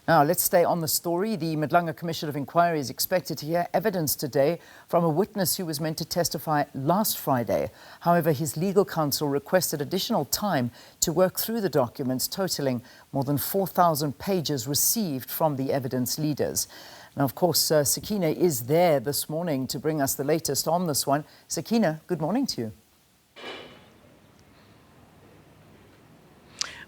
Now, let's stay on the story. The Madlanga Commission of Inquiry is expected to hear evidence today from a witness who was meant to testify last Friday. However, his legal counsel requested additional time to work through the documents, totaling more than 4,000 pages received from the evidence leaders. Now, of course, Sakina is there this morning to bring us the latest on this one. Sakina, good morning to you.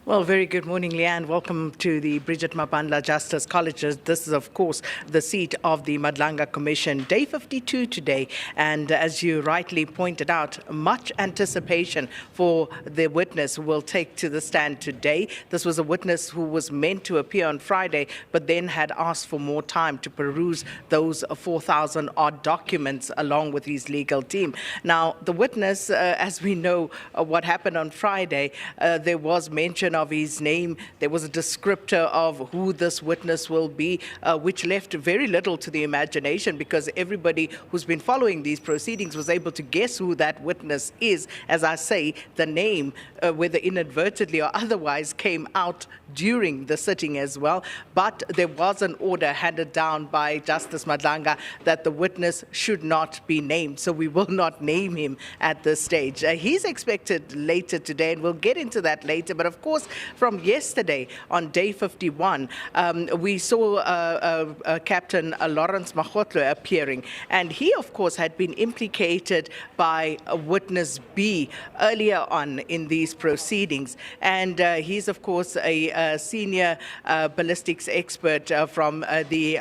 Well, very good morning, Leanne. Welcome to the Bridget Mabandla Justice College. This is, of course, the seat of the Madlanga Commission. Day 52 today, and as you rightly pointed out, much anticipation for the witness who will take to the stand today. This was a witness who was meant to appear on Friday, but then had asked for more time to peruse those 4,000-odd documents along with his legal team. Now, the witness, as we know what happened on Friday, there was mention of his name. There was a descriptor of who this witness will be, which left very little to the imagination, because everybody who's been following these proceedings was able to guess who that witness is. As I say, the name, whether inadvertently or otherwise, came out during the sitting as well. But there was an order handed down by Justice Madlanga that the witness should not be named, so we will not name him at this stage. He's expected later today, and we'll get into that later. But of course, from yesterday on day 51, we saw Captain Lawrence Magotlo appearing, and he, of course, had been implicated by witness B earlier on in these proceedings, and he's, of course, a senior ballistics expert from the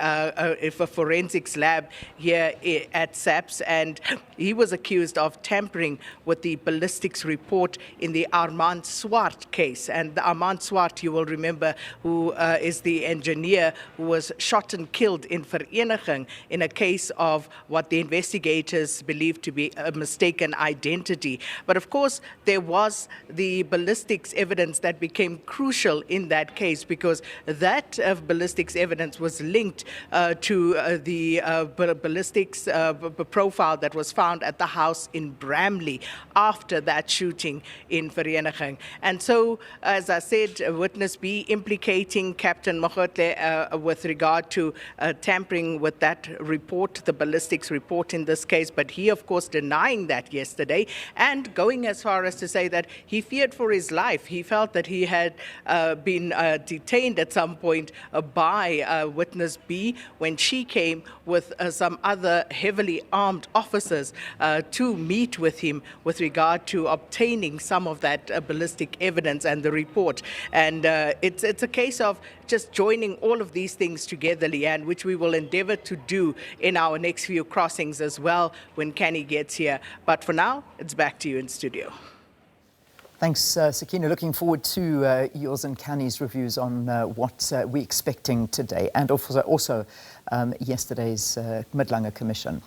forensics lab here at SABC, and he was accused of tampering with the ballistics report in the Armand Swart case. And Armand Swart, you will remember, who is the engineer who was shot and killed in Vereniging in a case of what the investigators believed to be a mistaken identity. But of course, there was the ballistics evidence that became crucial in that case, because that ballistics evidence was linked to the ballistics profile that was found at the house in Bramley after that shooting in Vereniging. And so, as I said, witness B implicating Captain Magotlo with regard to tampering with that report, the ballistics report in this case, but he, of course, denying that yesterday and going as far as to say that he feared for his life. He felt that he had been detained at some point by witness B when she came with some other heavily armed officers to meet with him with regard to obtaining some of that ballistic evidence and the report. And it's a case of just joining all of these things together, Leanne, which we will endeavor to do in our next few crossings as well when Kenny gets here. But for now, it's back to you in studio. Thanks, Sakina. Looking forward to yours and Kenny's reviews on what we're expecting today, and also yesterday's Madlanga Commission.